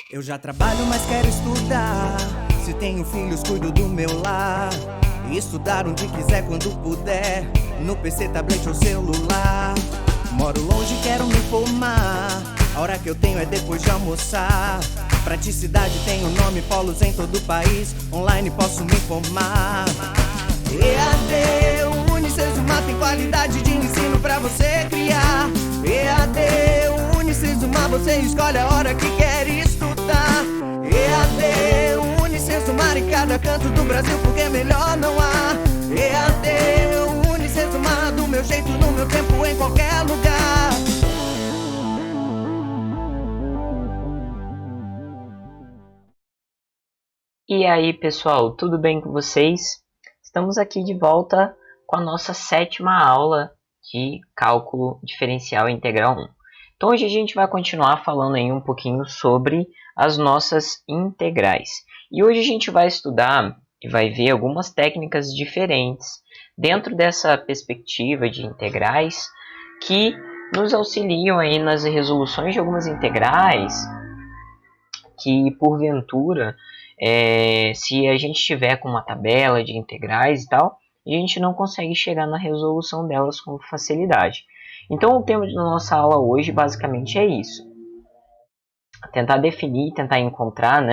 Eu já trabalho, mas quero estudar. Se tenho filhos, cuido do meu lar. E estudar onde quiser, quando puder. No PC, tablet ou celular. Moro longe, quero me formar. A hora que eu tenho é depois de almoçar. Praticidade tem o nome, polos em todo o país. Online posso me formar. EAD, Unicesumar tem qualidade de ensino pra você criar. EAD, Unicesumar, você escolhe a hora que quer estudar. EAD, Unicesumar em cada canto do Brasil, porque melhor não há. EAD, Unicesumar, do meu jeito, no meu tempo, em qualquer lugar. E aí pessoal, tudo bem com vocês? Estamos aqui de volta com a nossa 7ª aula de Cálculo Diferencial Integral 1. Então hoje a gente vai continuar falando aí um pouquinho sobre as nossas integrais. E hoje a gente vai estudar e vai ver algumas técnicas diferentes dentro dessa perspectiva de integrais que nos auxiliam aí nas resoluções de algumas integrais que porventura se a gente tiver com uma tabela de integrais e tal, a gente não consegue chegar na resolução delas com facilidade. Então o tema da nossa aula hoje basicamente é isso. Tentar definir, tentar encontrar,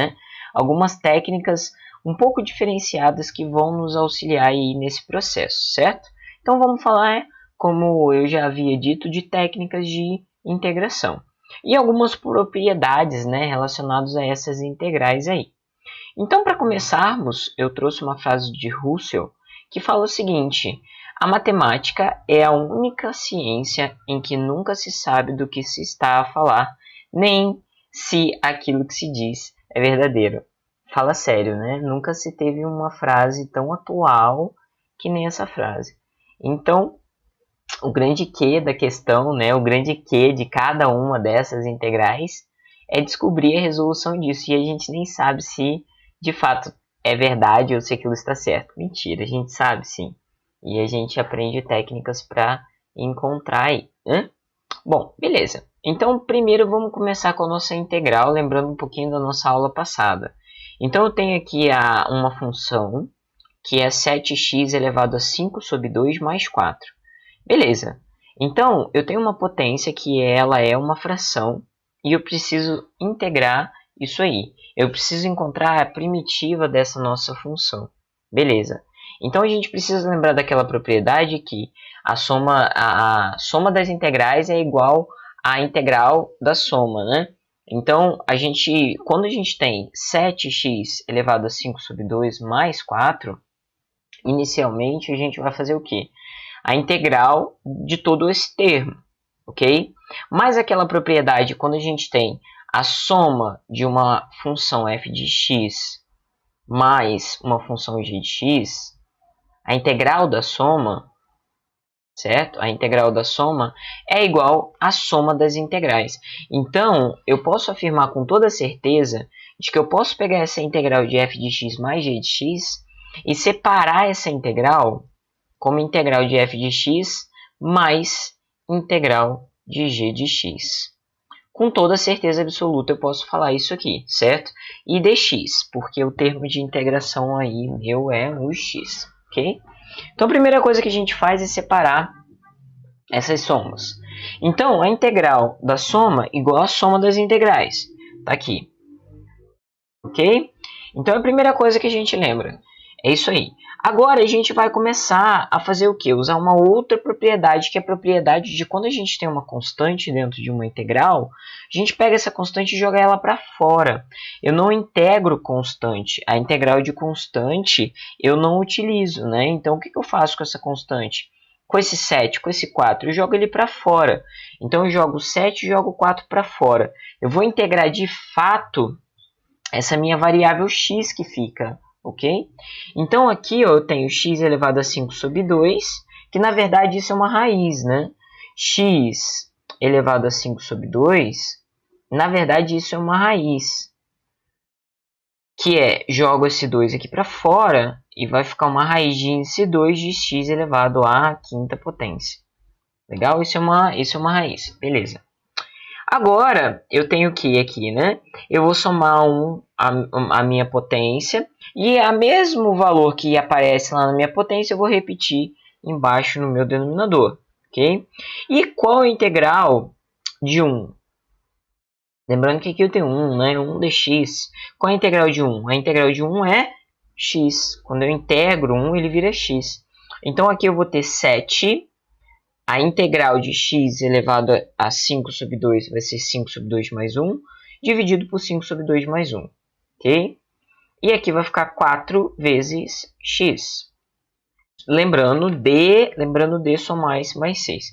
algumas técnicas um pouco diferenciadas que vão nos auxiliar aí nesse processo, certo? Então vamos falar, como eu já havia dito, de técnicas de integração. E algumas propriedades relacionadas a essas integrais aí. Então, para começarmos, eu trouxe uma frase de Russell que fala o seguinte: a matemática é a única ciência em que nunca se sabe do que se está a falar, nem se aquilo que se diz é verdadeiro. Fala sério, né? Nunca se teve uma frase tão atual que nem essa frase. Então, o grande quê da questão, o grande quê de cada uma dessas integrais é descobrir a resolução disso. E a gente nem sabe se de fato é verdade ou se aquilo está certo. Mentira, a gente sabe sim. E a gente aprende técnicas para encontrar aí. Bom, beleza. Então, primeiro vamos começar com a nossa integral, lembrando um pouquinho da nossa aula passada. Então, eu tenho aqui uma função que é 7x elevado a 5 sobre 2 mais 4. Beleza. Então, eu tenho uma potência que ela é uma fração e eu preciso integrar isso aí. Eu preciso encontrar a primitiva dessa nossa função. Beleza. Então, a gente precisa lembrar daquela propriedade que a soma das integrais é igual à integral da soma, né? Então, quando a gente tem 7x elevado a 5 sobre 2 mais 4, inicialmente a gente vai fazer o quê? A integral de todo esse termo, ok? Mas aquela propriedade, quando a gente tem a soma de uma função f de x mais uma função g de x, a integral da soma, certo? A integral da soma é igual à soma das integrais. Então, eu posso afirmar com toda certeza de que eu posso pegar essa integral de f de x mais g de x e separar essa integral como integral de f de x mais integral de g de x. Com toda certeza absoluta eu posso falar isso aqui, certo? E dx, porque o termo de integração aí meu é o x, ok? Então a primeira coisa que a gente faz é separar essas somas. Então a integral da soma igual à soma das integrais. Tá aqui, ok? Então a primeira coisa que a gente lembra é isso aí. Agora a gente vai começar a fazer o quê? Usar uma outra propriedade, que é a propriedade de quando a gente tem uma constante dentro de uma integral, a gente pega essa constante e joga ela para fora. Eu não integro constante. A integral de constante eu não utilizo, né? Então o que eu faço com essa constante? Com esse 7, com esse 4, eu jogo ele para fora. Então eu jogo 7 e jogo 4 para fora. Eu vou integrar de fato essa minha variável x que fica. Ok? Então aqui eu tenho x elevado a 5 sobre 2, que na verdade isso é uma raiz, né? X elevado a 5 sobre 2, na verdade isso é uma raiz. Que jogo esse 2 aqui para fora e vai ficar uma raiz de índice 2 de x elevado à quinta potência. Legal? Isso é uma raiz. Beleza. Agora, eu tenho que aqui, né? Eu vou somar a minha potência e a mesmo valor que aparece lá na minha potência, eu vou repetir embaixo no meu denominador, ok? E qual a integral de 1? Lembrando que aqui eu tenho 1, né? 1 dx. Qual a integral de 1? A integral de 1 é x. Quando eu integro 1, ele vira x. Então, aqui eu vou ter 7. A integral de x elevado a 5 sobre 2 vai ser 5 sobre 2 mais 1, dividido por 5 sobre 2 mais 1. Ok? E aqui vai ficar 4 vezes x. Lembrando de somar esse mais 6.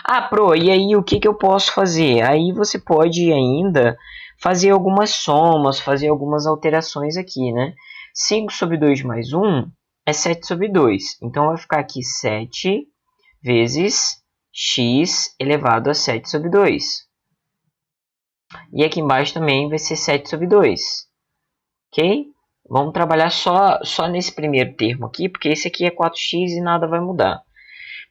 Ah, Pro, e aí o que eu posso fazer? Aí você pode ainda fazer algumas somas, fazer algumas alterações aqui, né? 5 sobre 2 mais 1 é 7 sobre 2. Então vai ficar aqui 7 vezes x elevado a 7 sobre 2. E aqui embaixo também vai ser 7 sobre 2. Ok? Vamos trabalhar só nesse primeiro termo aqui, porque esse aqui é 4x e nada vai mudar.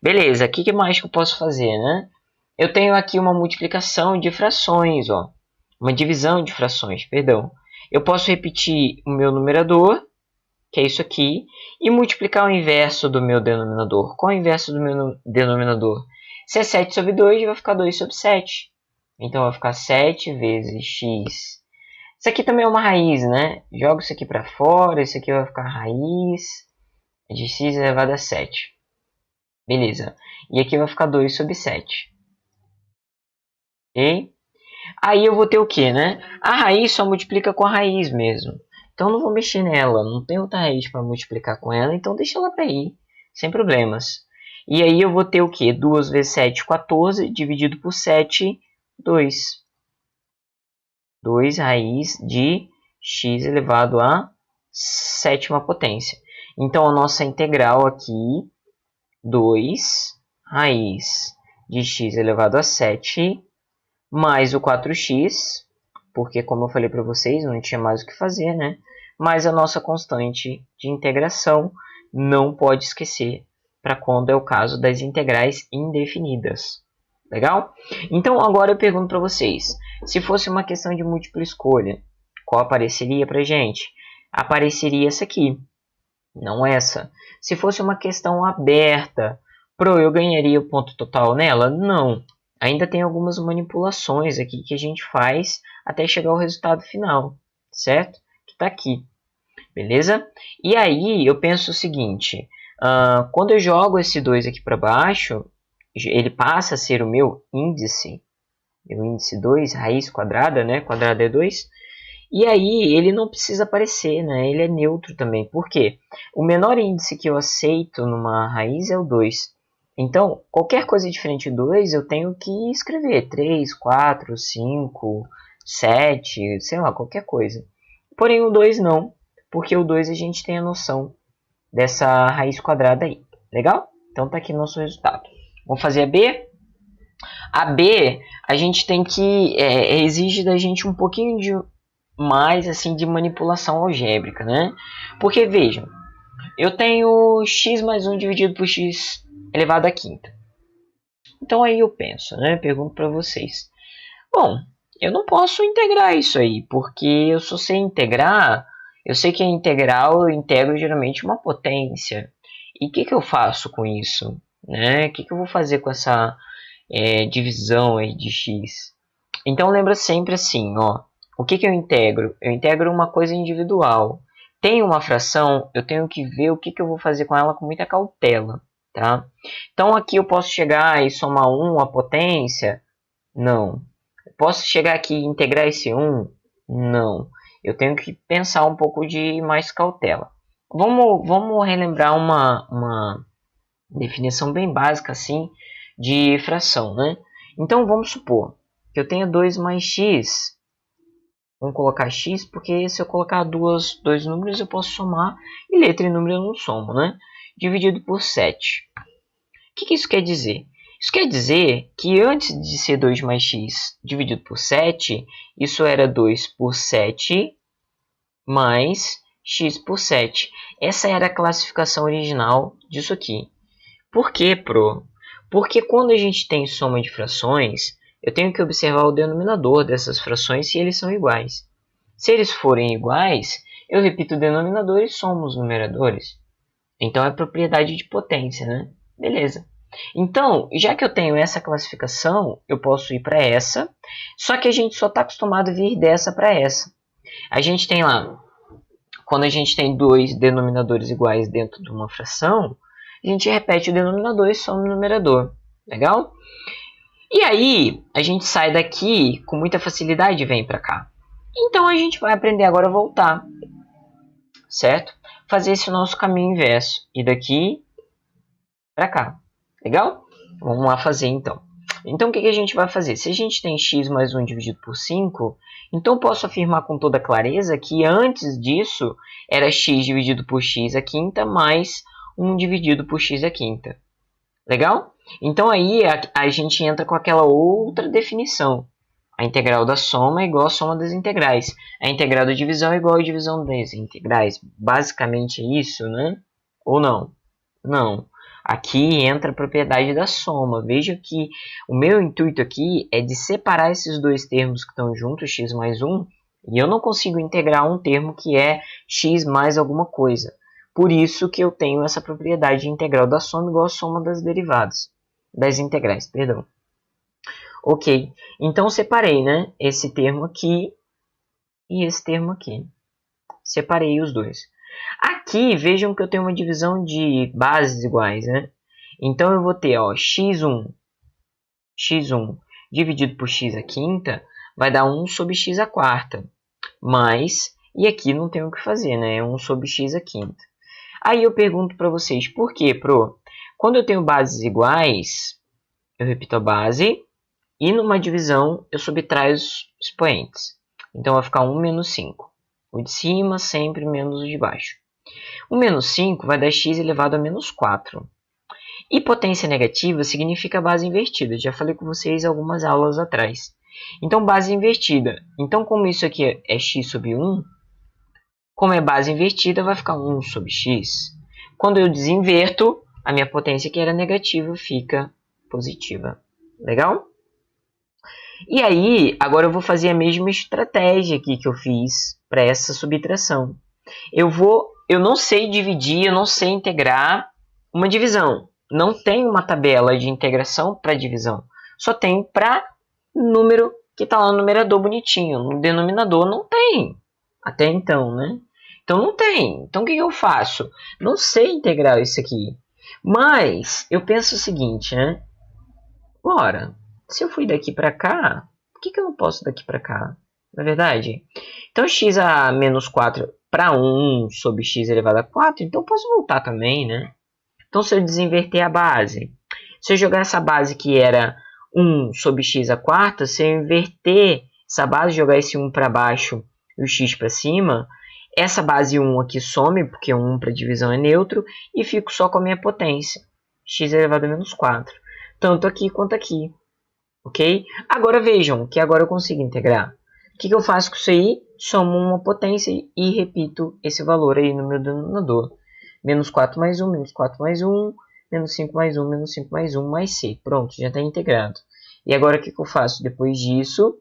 Beleza, o que mais que eu posso fazer, né? Eu tenho aqui uma multiplicação de frações, ó. Uma divisão de frações, perdão. Eu posso repetir o meu numerador, que é isso aqui, e multiplicar o inverso do meu denominador. Qual é o inverso do meu denominador? Se é 7 sobre 2, vai ficar 2 sobre 7. Então, vai ficar 7 vezes x. Isso aqui também é uma raiz, né? Jogo isso aqui para fora, isso aqui vai ficar raiz de x elevado a 7. Beleza. E aqui vai ficar 2 sobre 7. Ok? Aí eu vou ter o que, né? A raiz só multiplica com a raiz mesmo. Então não vou mexer nela, não tem outra raiz para multiplicar com ela, então deixa ela para aí, sem problemas. E aí eu vou ter o que? 2 vezes 7, 14, dividido por 7, 2. 2 raiz de x elevado a sétima potência. Então a nossa integral aqui, 2 raiz de x elevado a 7, mais o 4x, porque como eu falei para vocês, não tinha mais o que fazer, né? Mas a nossa constante de integração não pode esquecer para quando é o caso das integrais indefinidas. Legal? Então agora eu pergunto para vocês, se fosse uma questão de múltipla escolha, qual apareceria para gente? Apareceria essa aqui, não essa. Se fosse uma questão aberta, eu ganharia o ponto total nela? Não. Ainda tem algumas manipulações aqui que a gente faz até chegar ao resultado final, certo? Que está aqui, beleza? E aí eu penso o seguinte, quando eu jogo esse 2 aqui para baixo, ele passa a ser o meu índice 2, raiz quadrada, né? Quadrada é 2. E aí ele não precisa aparecer, né? Ele é neutro também. Por quê? O menor índice que eu aceito numa raiz é o 2. Então, qualquer coisa diferente de 2, eu tenho que escrever 3, 4, 5, 7, sei lá, qualquer coisa. Porém, o 2 não, porque o 2 a gente tem a noção dessa raiz quadrada aí. Legal? Então, tá aqui nosso resultado. Vamos fazer a B? A B, a gente tem que... exige da gente um pouquinho de mais assim de manipulação algébrica, né? Porque, vejam, eu tenho x mais 1 dividido por x elevado à quinta. Então aí eu penso, né? Pergunto para vocês. Bom, eu não posso integrar isso aí, porque eu só sei integrar, eu sei que a integral eu integro geralmente uma potência. E o que eu faço com isso? Né? O que eu vou fazer com essa divisão aí de x? Então lembra sempre assim, ó. O que eu integro? Eu integro uma coisa individual. Tem uma fração, eu tenho que ver o que eu vou fazer com ela com muita cautela, tá? Então aqui eu posso chegar e somar 1 à potência? Não. Eu posso chegar aqui e integrar esse 1? Não. Eu tenho que pensar um pouco de mais cautela. Vamos relembrar uma definição bem básica assim de fração, né? Então vamos supor que eu tenha 2 mais x. Vamos colocar x, porque se eu colocar dois números eu posso somar, e letra e número eu não somo, né? Dividido por 7. O que isso quer dizer? Isso quer dizer que antes de ser 2 mais x dividido por 7, isso era 2 por 7 mais x por 7. Essa era a classificação original disso aqui. Por quê, Pro? Porque quando a gente tem soma de frações, eu tenho que observar o denominador dessas frações se eles são iguais. Se eles forem iguais, eu repito o denominador e somo os numeradores. Então é propriedade de potência, né? Beleza. Então, já que eu tenho essa classificação, eu posso ir para essa, só que a gente só está acostumado a vir dessa para essa. A gente tem lá, quando a gente tem dois denominadores iguais dentro de uma fração, a gente repete o denominador e soma o numerador. Legal? E aí, a gente sai daqui com muita facilidade e vem para cá. Então, a gente vai aprender agora a voltar, certo? Fazer esse nosso caminho inverso. E daqui para cá. Legal? Vamos lá fazer então. Então, o que a gente vai fazer? Se a gente tem x mais 1 dividido por 5, então posso afirmar com toda clareza que antes disso era x dividido por x à quinta mais 1 dividido por x à quinta. Legal? Então, aí a gente entra com aquela outra definição. A integral da soma é igual à soma das integrais. A integral da divisão é igual à divisão das integrais. Basicamente é isso, né? Ou não? Não. Aqui entra a propriedade da soma. Veja que o meu intuito aqui é de separar esses dois termos que estão juntos, x mais 1, e eu não consigo integrar um termo que é x mais alguma coisa. Por isso que eu tenho essa propriedade de integral da soma igual à soma das derivadas, das integrais, perdão. Ok, então separei, né, esse termo aqui e esse termo aqui. Separei os dois. Aqui, vejam que eu tenho uma divisão de bases iguais, né? Então, eu vou ter, ó, x1 dividido por x à quinta vai dar 1 sobre x à quarta. Mas, e aqui não tem o que fazer, né? É 1 sobre x à quinta. Aí eu pergunto para vocês, por quê, pro? Quando eu tenho bases iguais, eu repito a base, e numa divisão eu subtraio os expoentes. Então, vai ficar 1 menos 5. O de cima sempre menos o de baixo. O menos 5 vai dar x elevado a menos 4. E potência negativa significa base invertida. Já falei com vocês algumas aulas atrás. Então, base invertida. Então, como isso aqui é x sobre 1, como é base invertida, vai ficar 1 sobre x. Quando eu desinverto, a minha potência que era negativa fica positiva. Legal? E aí, agora eu vou fazer a mesma estratégia aqui que eu fiz para essa subtração. Eu não sei dividir, eu não sei integrar uma divisão. Não tem uma tabela de integração para divisão. Só tem para número que está lá no numerador bonitinho. No denominador não tem. Até então, né? Então não tem. Então o que eu faço? Não sei integrar isso aqui. Mas eu penso o seguinte, né? Ora, se eu fui daqui para cá, por que eu não posso daqui para cá? Não é verdade? Então x a menos 4 para 1 sobre x elevado a 4, então eu posso voltar também, né? Então se eu desinverter a base, se eu jogar essa base que era 1 sobre x a quarta, se eu inverter essa base, jogar esse 1 para baixo e o x para cima, essa base 1 aqui some, porque 1 para divisão é neutro, e fico só com a minha potência, x elevado a menos 4. Tanto aqui quanto aqui. Ok? Agora vejam que agora eu consigo integrar. O que eu faço com isso aí? Somo uma potência e repito esse valor aí no meu denominador. Menos 4 mais 1, menos 4 mais 1, menos 5 mais 1, menos 5 mais 1, mais c. Pronto, já está integrado. E agora o que eu faço? Depois disso,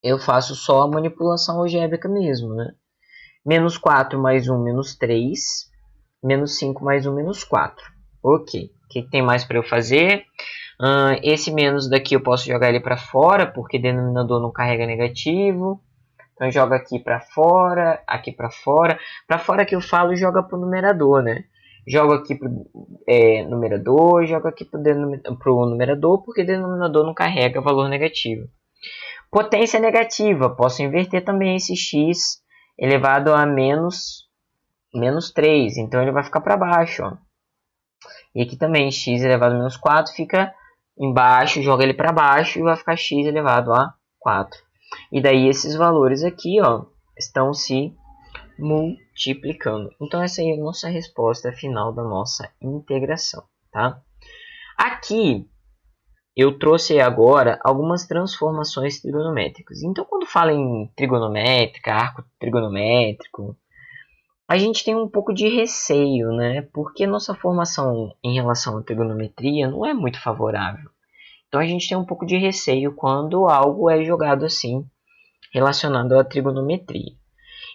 eu faço só a manipulação algébrica mesmo, né? Menos 4 mais 1, menos 3. Menos 5 mais 1, menos 4. Ok. O que tem mais para eu fazer? Esse menos daqui eu posso jogar ele para fora, porque denominador não carrega negativo. Então joga aqui para fora, aqui para fora. Para fora que eu falo, joga para o numerador, né? Joga aqui para o numerador, joga aqui para o numerador, porque denominador não carrega valor negativo. Potência negativa, posso inverter também esse x elevado a menos 3. Então ele vai ficar para baixo, ó. E aqui também x elevado a menos 4 fica embaixo, joga ele para baixo e vai ficar x elevado a 4. E daí esses valores aqui, ó, estão se multiplicando. Então essa aí é a nossa resposta final da nossa integração, tá? Aqui eu trouxe agora algumas transformações trigonométricas. Então quando fala em trigonométrica, arco trigonométrico, a gente tem um pouco de receio, né? Porque nossa formação em relação à trigonometria não é muito favorável. Então a gente tem um pouco de receio quando algo é jogado assim, relacionado à trigonometria.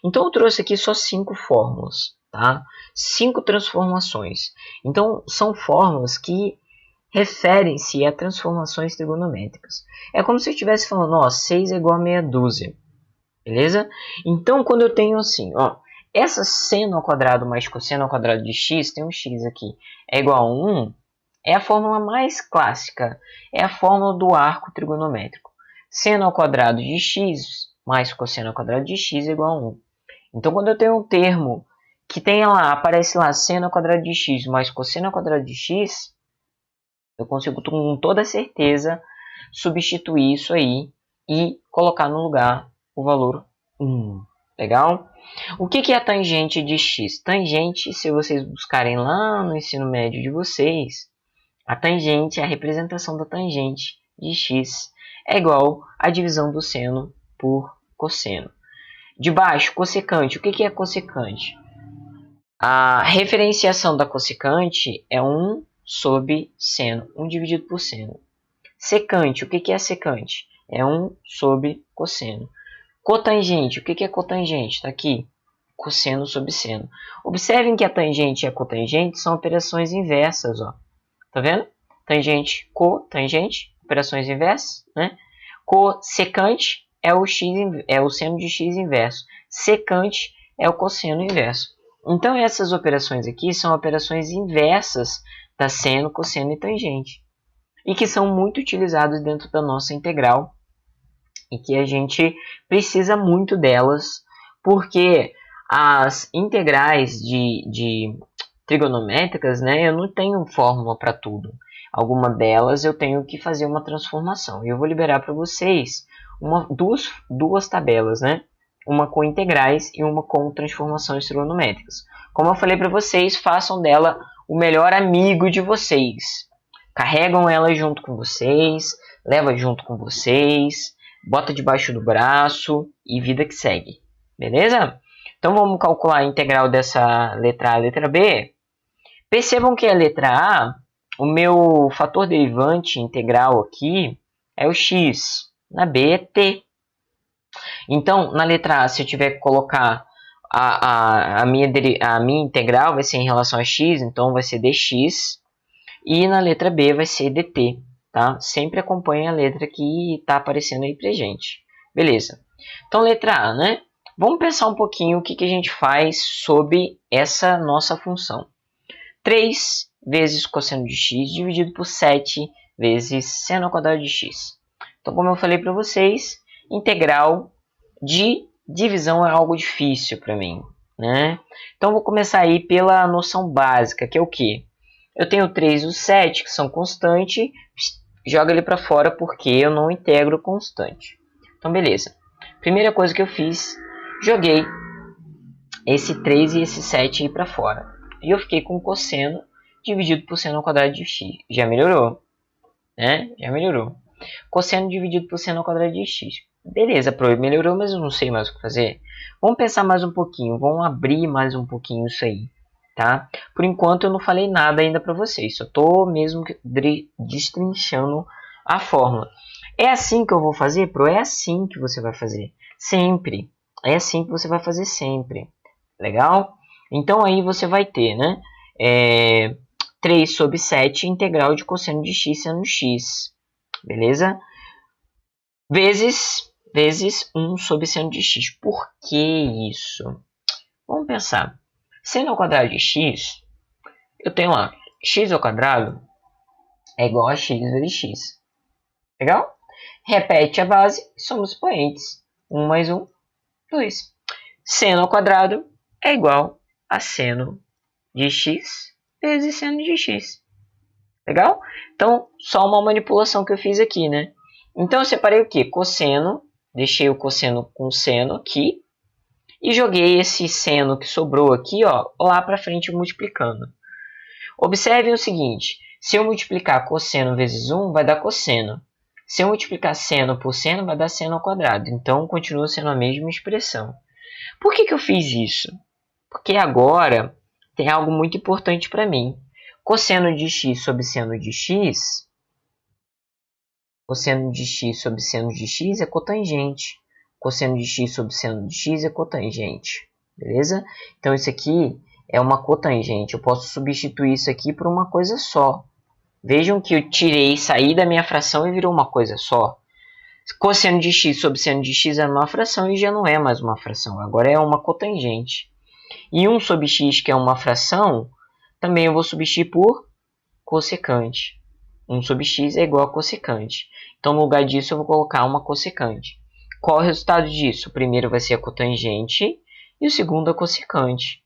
Então eu trouxe aqui só 5 fórmulas, tá? 5 transformações. Então são fórmulas que referem-se a transformações trigonométricas. É como se eu estivesse falando, ó, 6 é igual a meia dúzia, beleza? Então quando eu tenho assim, ó, essa seno ao quadrado mais cosseno ao quadrado de x, tem um x aqui, é igual a 1, é a fórmula mais clássica, é a fórmula do arco trigonométrico. Seno ao quadrado de x mais cosseno ao quadrado de x é igual a 1. Então, quando eu tenho um termo que tem lá, aparece lá seno ao quadrado de x mais cosseno ao quadrado de x, eu consigo com toda certeza substituir isso aí e colocar no lugar o valor 1. Legal? O que é a tangente de x? Tangente, se vocês buscarem lá no ensino médio de vocês, a tangente, a representação da tangente de x é igual à divisão do seno por cosseno. De baixo, cossecante. O que é cossecante? A referenciação da cossecante é 1 sobre seno, 1 dividido por seno. Secante, o que é secante? É 1 sobre cosseno. Cotangente, o que é cotangente? Está aqui, cosseno sobre seno. Observem que a tangente e a cotangente são operações inversas, ó. Tá vendo? Tangente, cotangente, operações inversas, né? Cossecante é o seno de x inverso. Secante é o cosseno inverso. Então essas operações aqui são operações inversas da seno, cosseno e tangente. E que são muito utilizadas dentro da nossa integral. E que a gente precisa muito delas, porque as integrais de trigonométricas, né, eu não tenho fórmula para tudo. Alguma delas eu tenho que fazer uma transformação. E eu vou liberar para vocês duas tabelas, né? Uma com integrais e uma com transformações trigonométricas. Como eu falei para vocês, façam dela o melhor amigo de vocês. Carregam ela junto com vocês, leva junto com vocês, bota debaixo do braço e vida que segue. Beleza? Então vamos calcular a integral dessa letra A e letra B. Percebam que a letra A, o meu fator derivante integral aqui é o x. Na B é t. Então, na letra A, se eu tiver que colocar a minha integral, vai ser em relação a x, então vai ser dx. E na letra B vai ser dt. Tá? Sempre acompanhe a letra que está aparecendo aí pra gente. Beleza. Então, letra A, né? Vamos pensar um pouquinho o que a gente faz sobre essa nossa função. 3 vezes cosseno de x dividido por 7 vezes seno ao quadrado de x. Então, como eu falei para vocês, integral de divisão é algo difícil para mim, né? Então, vou começar aí pela noção básica, que é o quê? Eu tenho 3 e o 7, que são constantes, joga ele para fora porque eu não integro constante. Então, beleza. Primeira coisa que eu fiz, joguei esse 3 e esse 7 aí para fora. E eu fiquei com cosseno dividido por seno ao quadrado de x. Já melhorou, né? Já melhorou. Cosseno dividido por seno ao quadrado de x. Beleza, melhorou, mas eu não sei mais o que fazer. Vamos pensar mais um pouquinho. Vamos abrir mais um pouquinho isso aí, tá? Por enquanto eu não falei nada ainda para vocês. Só estou mesmo destrinchando a fórmula. É assim que eu vou fazer, Pro? É assim que você vai fazer. Sempre. É assim que você vai fazer sempre. Legal? Então aí você vai ter, né? 3 sobre 7 integral de cosseno de x seno x. Beleza? Vezes 1 sobre seno de x. Por que isso? Vamos pensar. Seno ao quadrado de x, eu tenho lá, x ao quadrado é igual a x vezes x. Legal? Repete a base, somos expoentes. 1 mais 1, 2. Seno ao quadrado é igual a seno de x vezes seno de x. Legal? Então, só uma manipulação que eu fiz aqui, né? Então, eu separei o quê? Cosseno, deixei o cosseno com seno aqui, e joguei esse seno que sobrou aqui, ó, lá para frente multiplicando. Observem o seguinte, se eu multiplicar cosseno vezes 1, vai dar cosseno. Se eu multiplicar seno por seno, vai dar seno ao quadrado. Então, continua sendo a mesma expressão. Por que eu fiz isso? Porque agora tem algo muito importante para mim. Cosseno de x sobre seno de x Cosseno de x sobre seno de x é cotangente. Cosseno de x sobre seno de x é cotangente. Beleza? Então, isso aqui é uma cotangente. Eu posso substituir isso aqui por uma coisa só. Vejam que eu tirei, saí da minha fração e virou uma coisa só. Cosseno de x sobre seno de x é uma fração e já não é mais uma fração. Agora é uma cotangente. E 1 sobre x, que é uma fração, também eu vou substituir por cossecante. 1 sobre x é igual a cossecante. Então, no lugar disso, eu vou colocar uma cossecante. Qual é o resultado disso? O primeiro vai ser a cotangente e o segundo a cossecante.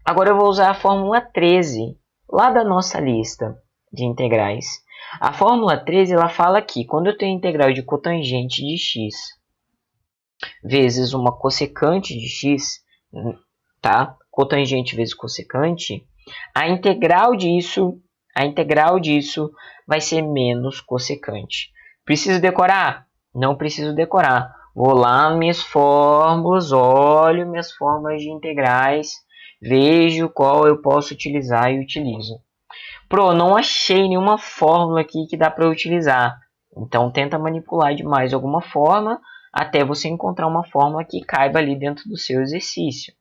Agora eu vou usar a fórmula 13, lá da nossa lista de integrais. A fórmula 13 ela fala que quando eu tenho integral de cotangente de x vezes uma cossecante de x, tá? Cotangente vezes cossecante, a integral disso vai ser menos cossecante. Preciso decorar? Não preciso decorar. Vou lá nas minhas fórmulas, olho minhas fórmulas de integrais, vejo qual eu posso utilizar e utilizo. Não achei nenhuma fórmula aqui que dá para utilizar. Então, tenta manipular de mais alguma forma até você encontrar uma fórmula que caiba ali dentro do seu exercício.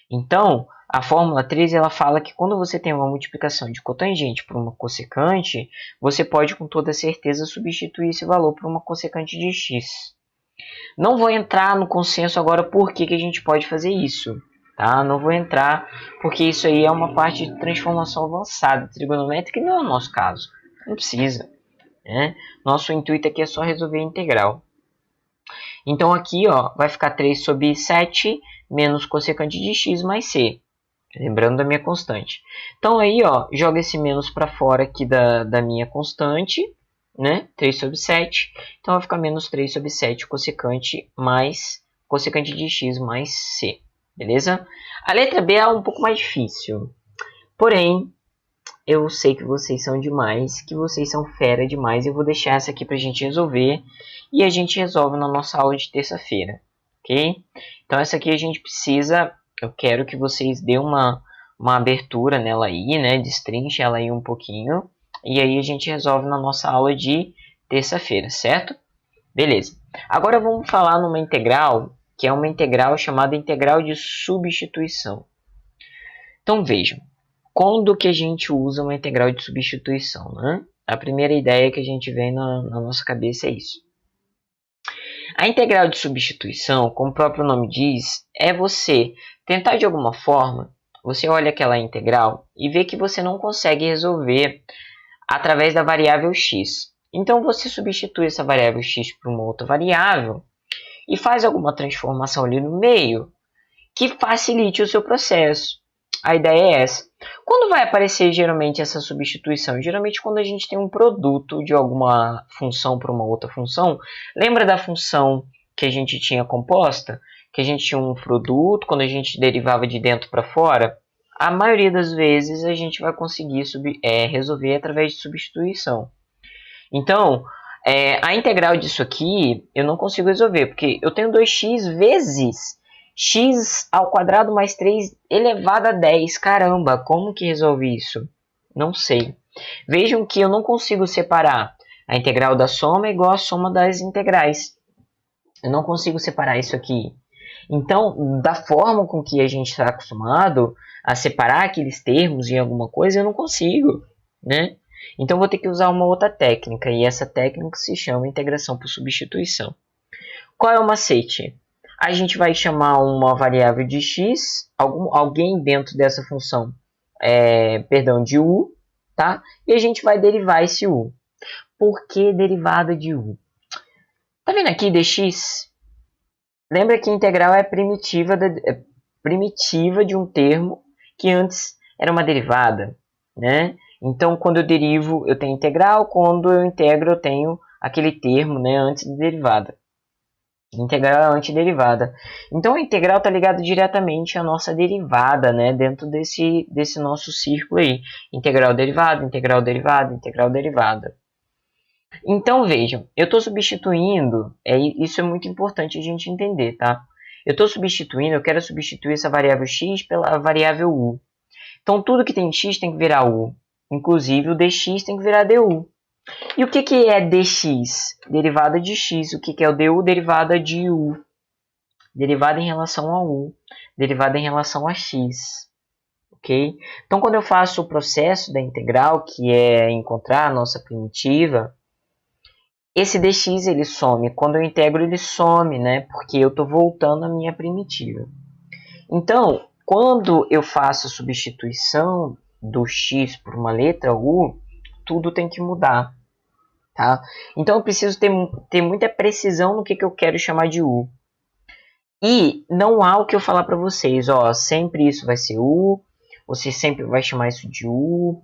Então, a fórmula 13 ela fala que quando você tem uma multiplicação de cotangente por uma cossecante, você pode com toda certeza substituir esse valor por uma cossecante de x. Não vou entrar no consenso agora por que a gente pode fazer isso. Tá? Não vou entrar porque isso aí é uma parte de transformação avançada trigonométrica e não é o nosso caso. Não precisa. Né? Nosso intuito aqui é só resolver a integral. Então aqui vai ficar 3 sobre 7 menos cossecante de x mais c. Lembrando da minha constante. Então aí joga esse menos para fora aqui da minha constante. Né? 3 sobre 7. Então vai ficar menos 3 sobre 7 cossecante mais cossecante de x mais c. Beleza? A letra B é um pouco mais difícil. Porém, eu sei que vocês são demais, que vocês são fera demais. Eu vou deixar essa aqui para a gente resolver. E a gente resolve na nossa aula de terça-feira. Ok? Então essa aqui a gente precisa... Eu quero que vocês dêem uma abertura nela aí, né? Destrinche ela aí um pouquinho. E aí a gente resolve na nossa aula de terça-feira, certo? Beleza. Agora vamos falar numa integral, que é uma integral chamada integral de substituição. Então vejam, quando que a gente usa uma integral de substituição, né? A primeira ideia que a gente vem na nossa cabeça é isso. A integral de substituição, como o próprio nome diz, é você tentar de alguma forma, você olha aquela integral e vê que você não consegue resolver através da variável x. Então você substitui essa variável x por uma outra variável e faz alguma transformação ali no meio que facilite o seu processo. A ideia é essa. Quando vai aparecer geralmente essa substituição? Geralmente quando a gente tem um produto de alguma função para uma outra função. Lembra da função que a gente tinha composta? Que a gente tinha um produto, quando a gente derivava de dentro para fora? A maioria das vezes a gente vai conseguir resolver através de substituição. Então, a integral disso aqui eu não consigo resolver, porque eu tenho 2x vezes x ao quadrado mais 3 elevado a 10. Caramba, como que resolve isso? Não sei. Vejam que eu não consigo separar. A integral da soma é igual à soma das integrais. Eu não consigo separar isso aqui. Então, da forma com que a gente está acostumado a separar aqueles termos em alguma coisa, eu não consigo, né? Então, vou ter que usar uma outra técnica, e essa técnica se chama integração por substituição. Qual é o macete? A gente vai chamar uma variável de x, alguém dentro dessa função, de u, tá? E a gente vai derivar esse u. Por que derivada de u? Tá vendo aqui dx? Lembra que a integral é primitiva de um termo que antes era uma derivada, né? Então, quando eu derivo, eu tenho integral. Quando eu integro, eu tenho aquele termo, né, antes de derivada. Integral é antiderivada. Então, a integral está ligada diretamente à nossa derivada, né, dentro desse nosso círculo aí. Integral derivada, integral derivada, integral derivada. Então, vejam, eu estou substituindo, isso é muito importante a gente entender, tá? Eu quero substituir essa variável x pela variável u. Então, tudo que tem x tem que virar u. Inclusive, o dx tem que virar du. E o que é dx? Derivada de x. O que é o du? Derivada de u. Derivada em relação a u. Derivada em relação a x. Ok? Então, quando eu faço o processo da integral, que é encontrar a nossa primitiva, esse dx ele some. Quando eu integro, ele some, né? Porque eu estou voltando à minha primitiva. Então, quando eu faço a substituição do x por uma letra u, tudo tem que mudar. Tá? Então, eu preciso ter muita precisão no que eu quero chamar de u. E não há o que eu falar para vocês. Ó, sempre isso vai ser u, você sempre vai chamar isso de u.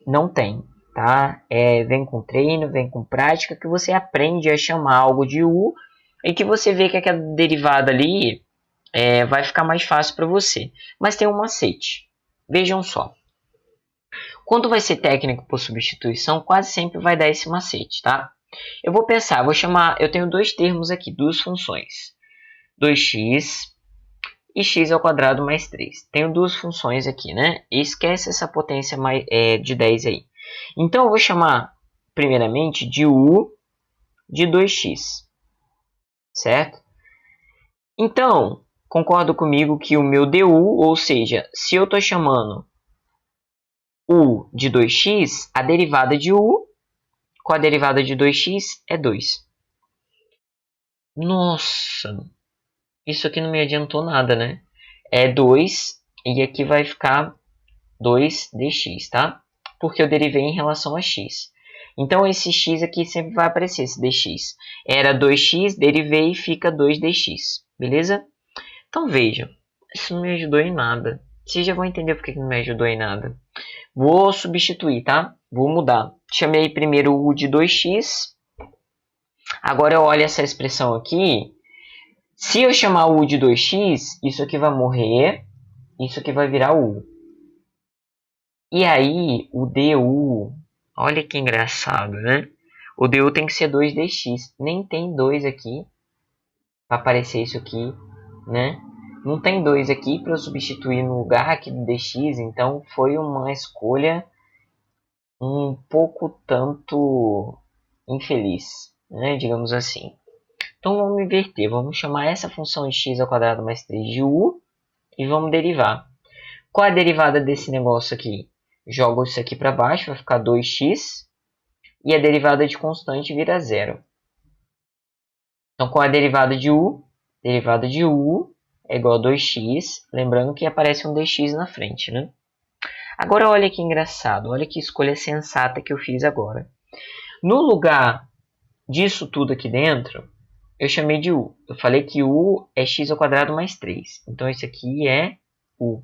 Não tem. Tá? Vem com treino, vem com prática, que você aprende a chamar algo de u e que você vê que aquela derivada ali vai ficar mais fácil para você. Mas tem um macete. Vejam só. Quando vai ser técnico por substituição, quase sempre vai dar esse macete, tá? Eu vou pensar, eu tenho dois termos aqui, duas funções. 2x e x ao quadrado mais 3. Tenho duas funções aqui, né? Esquece essa potência de 10 aí. Então, eu vou chamar, primeiramente, de u de 2x. Certo? Então, concordo comigo que o meu du, ou seja, se eu estou chamando u de 2x, a derivada de u com a derivada de 2x é 2. Nossa, isso aqui não me adiantou nada, né? É 2 e aqui vai ficar 2dx, tá? Porque eu derivei em relação a x. Então, esse x aqui sempre vai aparecer, esse dx. Era 2x, derivei e fica 2dx, beleza? Então, vejam, isso não me ajudou em nada. Vocês já vão entender porque não me ajudou em nada. Vou substituir, tá? Vou mudar. Chamei primeiro u de 2x. Agora eu olho essa expressão aqui. Se eu chamar u de 2x, isso aqui vai morrer. Isso aqui vai virar u. E aí, o du... Olha que engraçado, né? O du tem que ser 2dx. Nem tem 2 aqui. Para aparecer isso aqui, né? Não tem 2 aqui para eu substituir no lugar aqui do dx. Então, foi uma escolha um pouco tanto infeliz, né? Digamos assim. Então vamos inverter, vamos chamar essa função de x ao quadrado mais 3 de u e vamos derivar. Qual é a derivada desse negócio aqui? Jogo isso aqui para baixo, vai ficar 2x e a derivada de constante vira 0. Então qual é a derivada de u? Derivada de u é igual a 2x, lembrando que aparece um dx na frente, né? Agora olha que engraçado, olha que escolha sensata que eu fiz agora. No lugar disso tudo aqui dentro, eu chamei de u. Eu falei que u é x ao quadrado mais 3. Então, isso aqui é u.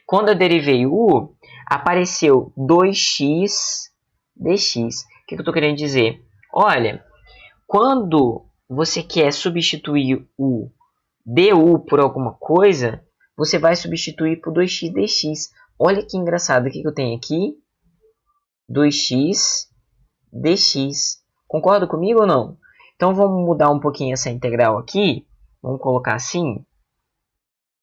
Quando eu derivei u, apareceu 2x dx. O que eu estou querendo dizer? Olha, quando você quer substituir o du por alguma coisa, você vai substituir por 2x dx. Olha que engraçado. O que eu tenho aqui? 2x dx. Concorda comigo ou não? Então, vamos mudar um pouquinho essa integral aqui. Vamos colocar assim.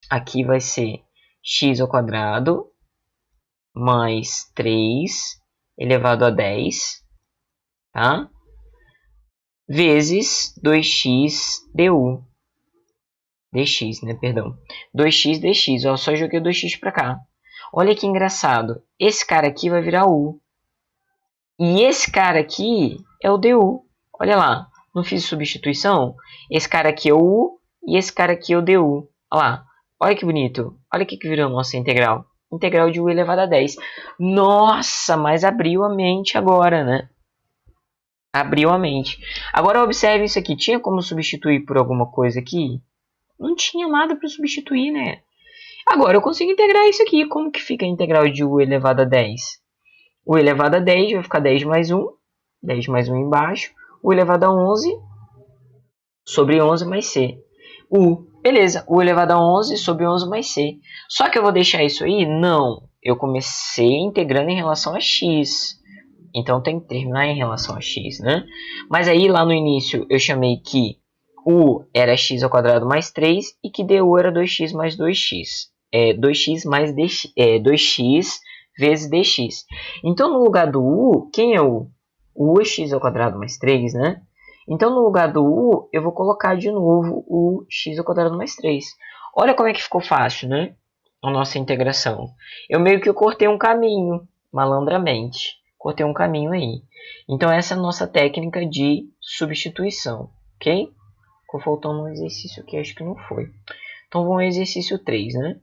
Aqui vai ser x ao quadrado mais 3 elevado a 10. Tá? Vezes 2x du. dx, né? Perdão. 2x dx. Ó, só joguei 2x para cá. Olha que engraçado. Esse cara aqui vai virar u. E esse cara aqui é o du. Olha lá. Não fiz substituição? Esse cara aqui é o u e esse cara aqui é o du. Olha lá. Olha que bonito. Olha o que virou a nossa integral. Integral de u elevado a 10. Nossa, mas abriu a mente agora, né? Abriu a mente. Agora observe isso aqui. Tinha como substituir por alguma coisa aqui? Não tinha nada para substituir, né? Agora eu consigo integrar isso aqui. Como que fica a integral de u elevado a 10? U elevado a 10 vai ficar 10 mais 1. 10 mais 1 embaixo. U elevado a 11 sobre 11 mais c. Beleza, U elevado a 11 sobre 11 mais c. Só que eu vou deixar isso aí? Não. Eu comecei integrando em relação a x. Então tem que terminar em relação a x, né? Mas aí lá no início eu chamei que U era x ao quadrado mais 3 e que du era 2x mais 2x. 2x mais 2x vezes dx. Então no lugar do U, quem é U? U é x ao quadrado mais 3, né? Então, no lugar do U, eu vou colocar de novo o x ao quadrado mais 3. Olha como é que ficou fácil, né? A nossa integração. Eu meio que cortei um caminho, malandramente. Cortei um caminho aí. Então, essa é a nossa técnica de substituição, ok? Ficou faltando um exercício aqui, acho que não foi. Então, vamos ao exercício 3, né?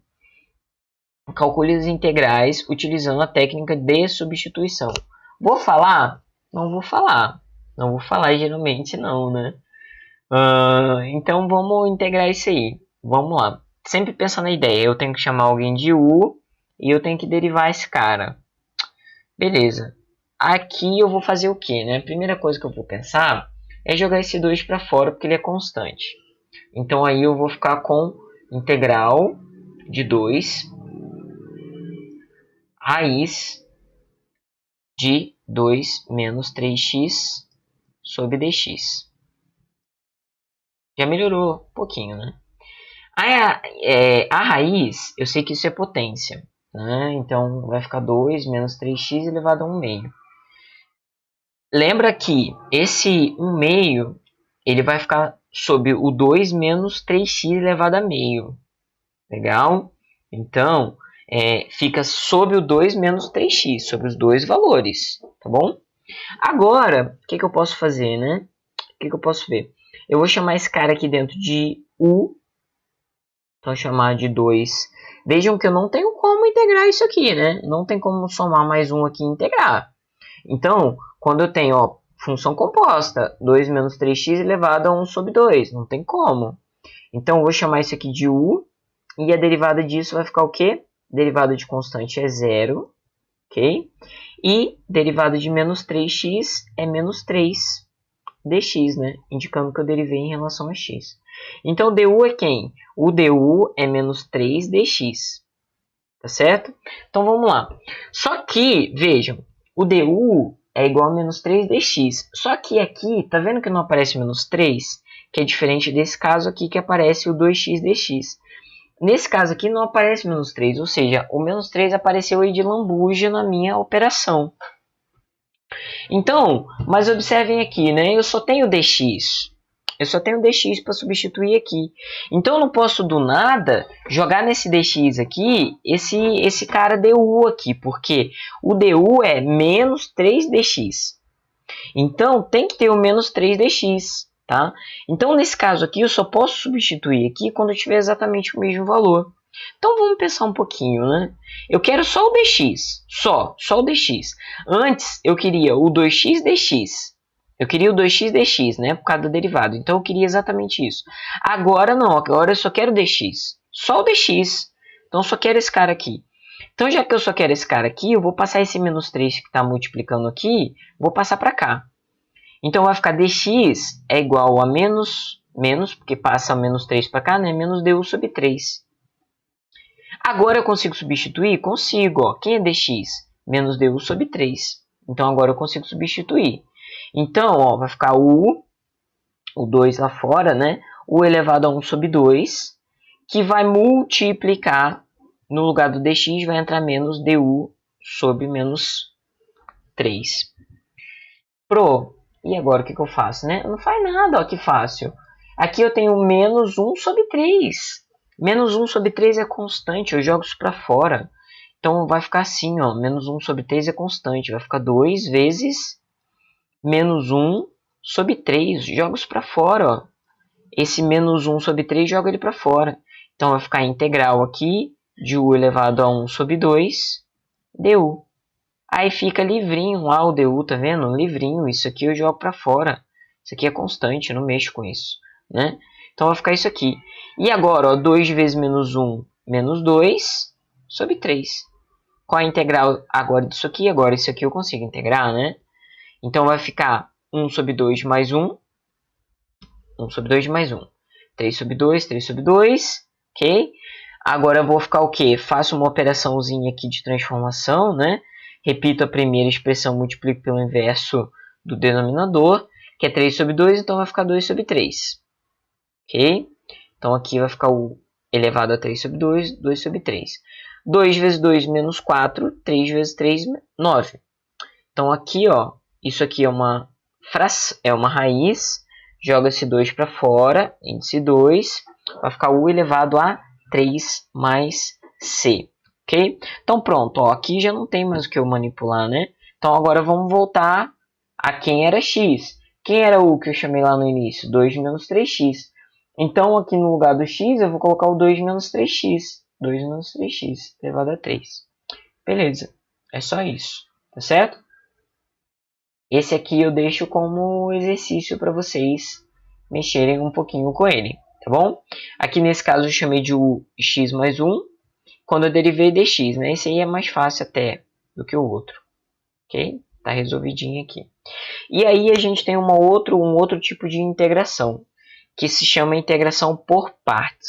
Calcule as integrais utilizando a técnica de substituição. Vou falar? Não vou falar. Não vou falar geralmente não, né? Então vamos integrar isso aí. Vamos lá. Sempre pensa na ideia. Eu tenho que chamar alguém de U e eu tenho que derivar esse cara. Beleza. Aqui eu vou fazer o quê, né? A primeira coisa que eu vou pensar é jogar esse 2 para fora porque ele é constante. Então aí eu vou ficar com integral de 2 raiz de 2 menos 3x sobre dx. Já melhorou um pouquinho, né? A raiz, eu sei que isso é potência, né? Então vai ficar 2 menos 3x elevado a 1 meio. Lembra que esse 1 meio, ele vai ficar sob o 2 menos 3x elevado a meio. Legal? Então, fica sob o 2 menos 3x, sobre os dois valores, tá bom? Agora, o que eu posso fazer, né? O que eu posso ver? Eu vou chamar esse cara aqui dentro de U. Então, chamar de 2. Vejam que eu não tenho como integrar isso aqui, né? Não tem como somar mais um aqui e integrar. Então, quando eu tenho função composta, 2 menos 3x elevado a 1 sobre 2. Não tem como. Então, eu vou chamar isso aqui de U. E a derivada disso vai ficar o quê? Derivada de constante é 0. Ok? E derivada de menos 3x é menos 3 dx, né? Indicando que eu derivei em relação a x. Então, du é quem? O du é menos 3 dx. Tá certo? Então, vamos lá. Só que, vejam, o du é igual a menos 3 dx. Só que aqui, tá vendo que não aparece menos 3? Que é diferente desse caso aqui que aparece o 2x dx. Nesse caso aqui não aparece menos 3, ou seja, o menos 3 apareceu aí de lambuja na minha operação. Então, mas observem aqui, né? Eu só tenho dx. Eu só tenho dx para substituir aqui. Então, eu não posso do nada jogar nesse dx aqui esse cara du aqui, porque o du é menos 3 dx. Então, tem que ter o menos 3 dx. Tá? Então, nesse caso aqui, eu só posso substituir aqui quando eu tiver exatamente o mesmo valor. Então, vamos pensar um pouquinho, né? Eu quero só o dx, só o dx. Antes, eu queria o 2x dx. Eu queria o 2x dx, né? Por causa do derivado. Então, eu queria exatamente isso. Agora, não. Agora, eu só quero o dx. Só o dx. Então, eu só quero esse cara aqui. Então, já que eu só quero esse cara aqui, eu vou passar esse menos 3 que está multiplicando aqui, vou passar para cá. Então, vai ficar dx é igual a menos, porque passa menos 3 para cá, né? Menos du sobre 3. Agora eu consigo substituir? Consigo. Ó. Quem é dx? Menos du sobre 3. Então, agora eu consigo substituir. Então, ó, vai ficar o 2 lá fora, né? U elevado a 1 sobre 2, que vai multiplicar, no lugar do dx, vai entrar menos du sobre menos 3. E agora o que eu faço, né? Não faz nada, ó, que fácil. Aqui eu tenho menos 1 sobre 3. Menos 1 sobre 3 é constante, eu jogo isso para fora. Então vai ficar assim, ó, menos 1 sobre 3 é constante. Vai ficar 2 vezes menos 1 sobre 3. Jogo isso para fora, ó. Esse menos 1 sobre 3, jogo ele para fora. Então vai ficar a integral aqui de u elevado a 1 sobre 2 du. Aí fica livrinho lá o du, tá vendo? Livrinho, isso aqui eu jogo para fora. Isso aqui é constante, eu não mexo com isso, né? Então vai ficar isso aqui. E agora, ó, 2 vezes menos 1, menos 2 sobre 3. Qual a integral agora disso aqui? Agora isso aqui eu consigo integrar, né? Então vai ficar 1 sobre 2 mais 1. 1 sobre 2 mais 1. 3 sobre 2, 3 sobre 2. Ok? Agora eu vou ficar o quê? Faço uma operaçãozinha aqui de transformação, né? Repito a primeira expressão, multiplico pelo inverso do denominador, que é 3 sobre 2, então vai ficar 2 sobre 3. Ok? Então aqui vai ficar o elevado a 3 sobre 2, 2 sobre 3. 2 vezes 2 menos 4, 3 vezes 3, 9. Então aqui, ó, Isso aqui é uma raiz. Joga esse 2 para fora. Índice 2. Vai ficar u elevado a 3 mais c. Ok? Então pronto. Ó, aqui já não tem mais o que eu manipular, né? Então agora vamos voltar a quem era x. Quem era o que eu chamei lá no início? 2 menos 3x. Então aqui no lugar do x eu vou colocar o 2 menos 3x. 2 menos 3x elevado a 3. Beleza. É só isso. Tá certo? Esse aqui eu deixo como exercício para vocês mexerem um pouquinho com ele. Tá bom? Aqui nesse caso eu chamei de x mais 1. Quando eu derivei dx, né? Esse aí é mais fácil até do que o outro. Ok? Tá resolvidinho aqui. E aí a gente tem um outro tipo de integração, que se chama integração por partes.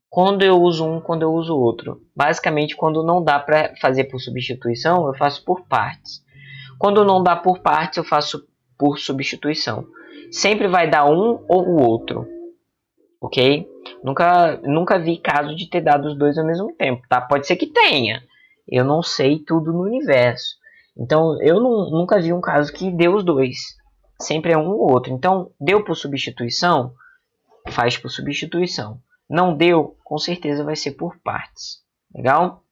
Quando eu uso um, quando eu uso outro. Basicamente, quando não dá para fazer por substituição, eu faço por partes. Quando não dá por partes, eu faço por substituição. Sempre vai dar um ou o outro. Ok? Nunca vi caso de ter dado os dois ao mesmo tempo. Tá? Pode ser que tenha. Eu não sei tudo no universo. Então, eu nunca vi um caso que deu os dois. Sempre é um ou outro. Então, deu por substituição, faz por substituição. Não deu, com certeza vai ser por partes. Legal?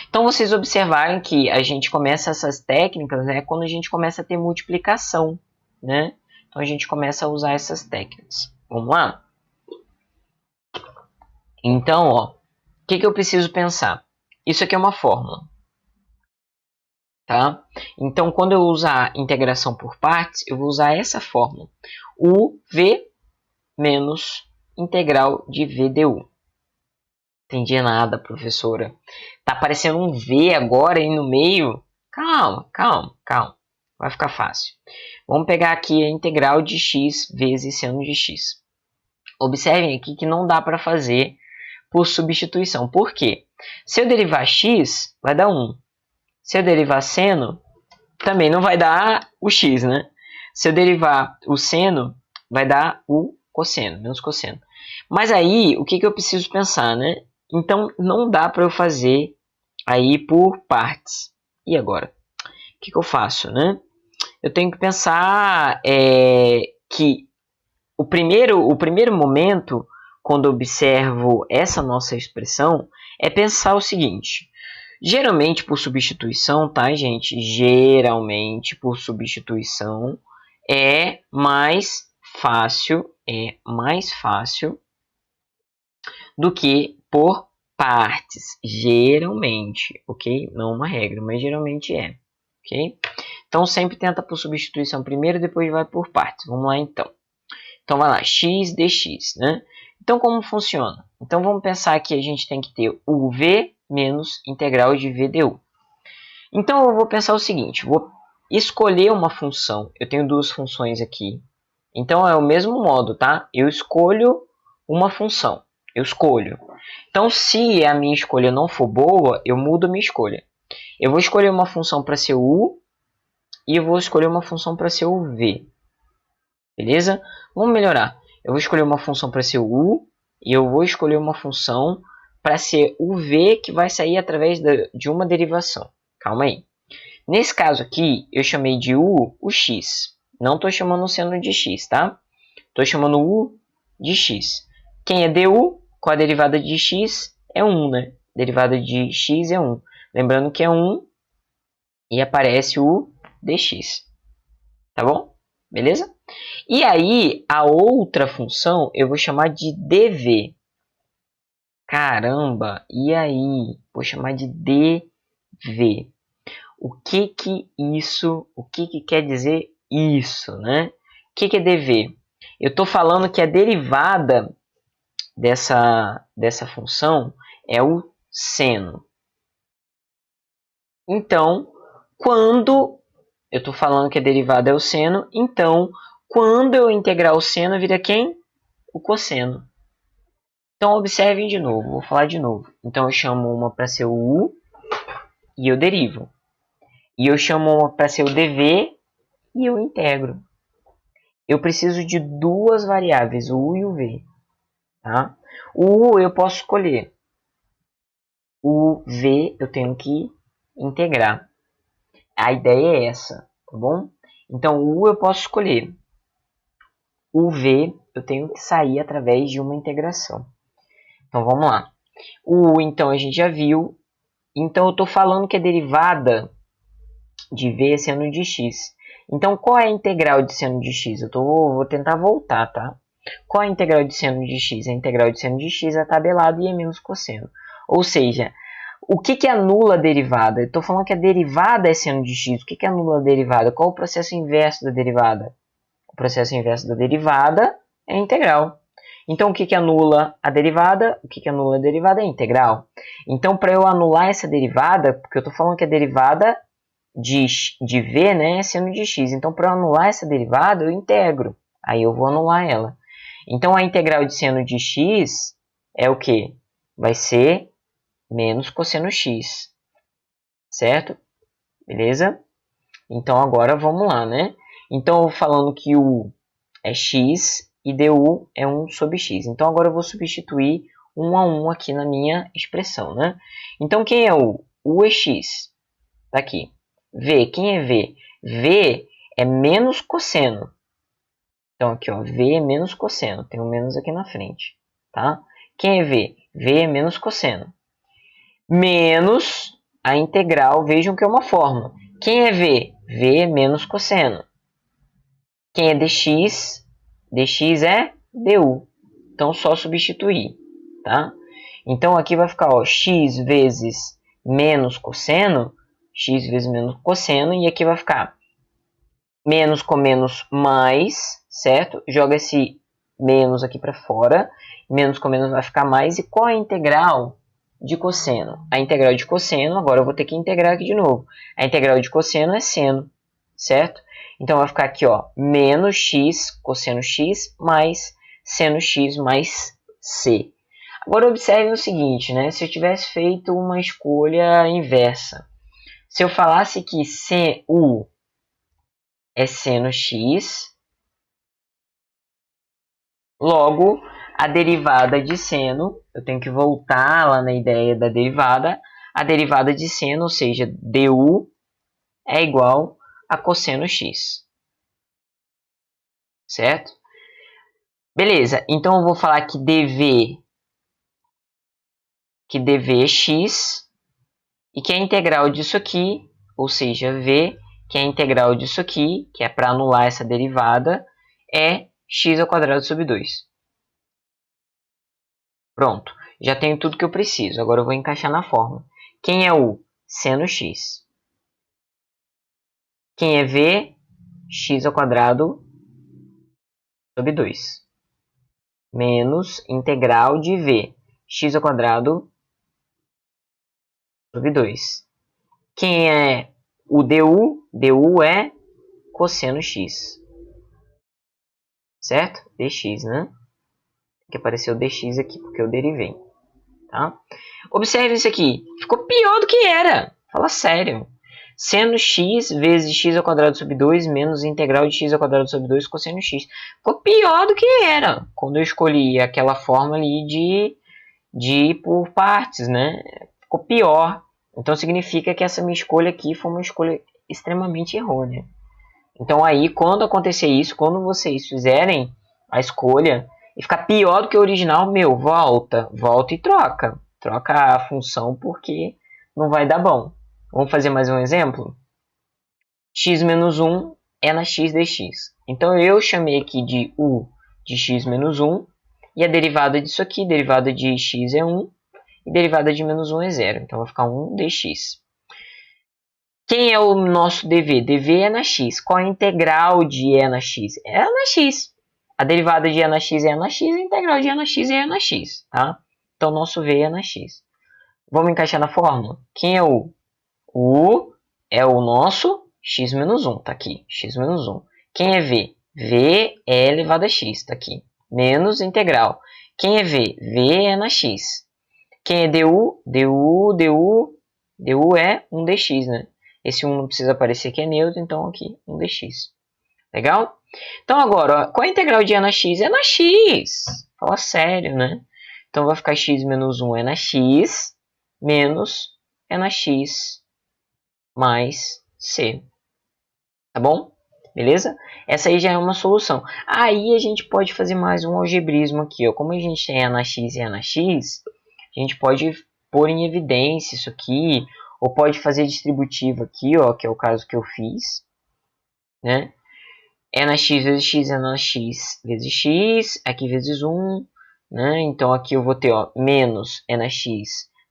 Então, vocês observarem que a gente começa essas técnicas, né, quando a gente começa a ter multiplicação. Né? Então, a gente começa a usar essas técnicas. Vamos lá? Então, ó, o que eu preciso pensar? Isso aqui é uma fórmula. Tá? Então, quando eu usar integração por partes, eu vou usar essa fórmula. UV menos integral de V du. Entendi nada, professora. Tá aparecendo um V agora aí no meio? Calma. Vai ficar fácil. Vamos pegar aqui a integral de x vezes seno de x. Observem aqui que não dá para fazer por substituição. Por quê? Se eu derivar x, vai dar 1. Se eu derivar seno, também não vai dar o x, né? Se eu derivar o seno, vai dar o cosseno, menos cosseno. Mas aí, o que eu preciso pensar, né? Então, não dá para eu fazer aí por partes. E agora? O que eu faço, né? Eu tenho que pensar que o primeiro momento, quando observo essa nossa expressão, é pensar o seguinte. Geralmente por substituição, tá, gente? Geralmente por substituição é mais fácil do que por partes. Geralmente, ok? Não uma regra, mas geralmente é, ok? Então sempre tenta por substituição primeiro, depois vai por partes. Vamos lá então. Então vai lá, x dx, né? Então como funciona? Então vamos pensar que a gente tem que ter o v menos integral de v du. Então eu vou pensar o seguinte, vou escolher uma função. Eu tenho duas funções aqui. Então é o mesmo modo, tá? Eu escolho uma função. Eu escolho. Então se a minha escolha não for boa, eu mudo a minha escolha. Eu vou escolher uma função para ser o u e eu vou escolher uma função para ser o v. Beleza? Vamos melhorar. Eu vou escolher uma função para ser o u e eu vou escolher uma função para ser o v que vai sair através de uma derivação. Calma aí. Nesse caso aqui, eu chamei de u o x. Não estou chamando o seno de x, tá? Estou chamando u de x. Quem é du com a derivada de x é 1, né? Derivada de x é 1. Lembrando que é 1 e aparece o dx. Tá bom? Beleza? E aí, a outra função eu vou chamar de dv. Caramba, e aí? Vou chamar de dv. O que quer dizer isso, né? O que é dv? Eu estou falando que a derivada dessa função é o seno. Então, quando eu estou falando que a derivada é o seno, então, quando eu integrar o seno, vira quem? O cosseno. Então, observem de novo, vou falar de novo. Então, eu chamo uma para ser o u e eu derivo. E eu chamo uma para ser o dv e eu integro. Eu preciso de duas variáveis, o u e o v. Tá? O u eu posso escolher. O v eu tenho que integrar. A ideia é essa, tá bom? Então, o U eu posso escolher. O V eu tenho que sair através de uma integração. Então, vamos lá. O U, então, a gente já viu. Então, eu estou falando que a derivada de V é seno de x. Então, qual é a integral de seno de x? Vou tentar voltar, tá? Qual é a integral de seno de x? A integral de seno de x é tabelado e é menos cosseno. Ou seja, o que anula a derivada? Eu estou falando que a derivada é seno de x. O que anula a derivada? Qual o processo inverso da derivada? O processo inverso da derivada é a integral. Então, o que anula a derivada? O que anula a derivada é a integral. Então, para eu anular essa derivada, porque eu estou falando que a derivada de V, né, é seno de x. Então, para eu anular essa derivada, eu integro. Aí eu vou anular ela. Então, a integral de seno de x é o quê? Vai ser menos cosseno x. Certo? Beleza? Então, agora vamos lá, né? Então, falando que o é x e du é 1 sobre x. Então, agora eu vou substituir 1 a 1 aqui na minha expressão, né? Então, quem é o? U é x. Tá aqui. V, quem é V? V é menos cosseno. Então, aqui, ó, V é menos cosseno. Tem um menos aqui na frente, tá? Quem é V? V é menos cosseno. Menos a integral, vejam que é uma fórmula. Quem é V? V é menos cosseno. Quem é dx? Dx é du. Então, só substituir, tá? Então, aqui vai ficar, ó, x vezes menos cosseno, x vezes menos cosseno, e aqui vai ficar menos com menos mais, certo? Joga esse menos aqui para fora, menos com menos vai ficar mais, e qual é a integral de cosseno? A integral de cosseno, agora eu vou ter que integrar aqui de novo. A integral de cosseno é seno, certo? Então vai ficar aqui, ó, menos x cosseno x mais seno x mais c. Agora observe o seguinte, né? Se eu tivesse feito uma escolha inversa, se eu falasse que cu é seno x, logo a derivada de seno, eu tenho que voltar lá na ideia da derivada, a derivada de seno, ou seja, du, é igual a cosseno x. Certo? Beleza, então eu vou falar que dv é x, e que a integral disso aqui, ou seja, v, que a integral disso aqui, que é para anular essa derivada, é x ao quadrado sobre 2. Pronto, já tenho tudo que eu preciso. Agora eu vou encaixar na fórmula. Quem é o seno x? Quem é v? X ao quadrado sobre 2. Menos integral de v. X ao quadrado sobre 2. Quem é o du? Du é cosseno x. Certo? dx, né? Que apareceu dx aqui porque eu derivei. Tá? Observe isso aqui. Ficou pior do que era. Fala sério. Seno x vezes x ao quadrado sobre 2 menos integral de x ao quadrado sobre 2 cosseno x. Ficou pior do que era quando eu escolhi aquela forma ali de ir por partes, né? Ficou pior. Então significa que essa minha escolha aqui foi uma escolha extremamente errônea. Então aí, quando acontecer isso, quando vocês fizerem a escolha e ficar pior do que o original, meu, volta e troca. Troca a função porque não vai dar bom. Vamos fazer mais um exemplo? X menos 1 é na x dx. Então eu chamei aqui de u de x menos 1 e a derivada disso aqui, derivada de x é 1 e derivada de menos 1 é 0. Então vai ficar 1 dx. Quem é o nosso dv? dv é na x. Qual a integral de e na x? É na x. A derivada de e na x é na x, a integral de e na x é na x. Tá? Então, nosso v é na x. Vamos encaixar na fórmula? Quem é o? O é o nosso x menos 1. Tá aqui, x menos 1. Quem é v? v é elevado a x. Tá aqui. Menos integral. Quem é v? v é na x. Quem é du? du é 1 dx, né? Esse 1 não precisa aparecer que é neutro, então aqui 1 dx. Legal? Então agora, ó, qual é a integral de e na x? É na x. Fala sério, né? Então vai ficar x menos 1 é na x, menos é na x mais c. tá bom? Beleza? Essa aí já é uma solução. Aí a gente pode fazer mais um algebrismo aqui, ó. Como a gente tem ANaX e ANaX, a gente pode pôr em evidência isso aqui, ou pode fazer distributivo aqui, ó, que é o caso que eu fiz, né? ANaX vezes x, ANaX vezes x, aqui vezes 1, né? Então aqui eu vou ter, ó, menos ANaX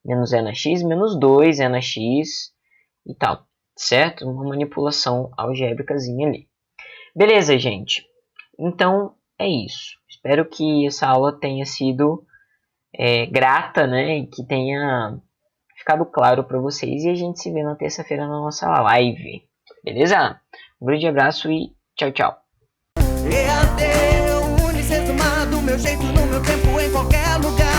menos ANaX, menos 2 ANaX e tal, certo? Uma manipulação algébricazinha ali. Beleza, gente? Então é isso. Espero que essa aula tenha sido grata, né? E que tenha ficado claro para vocês. E a gente se vê na terça-feira na nossa live. Beleza? Um grande abraço e tchau, tchau. EAD, o Unicentro do meu jeito, no meu tempo, em qualquer lugar.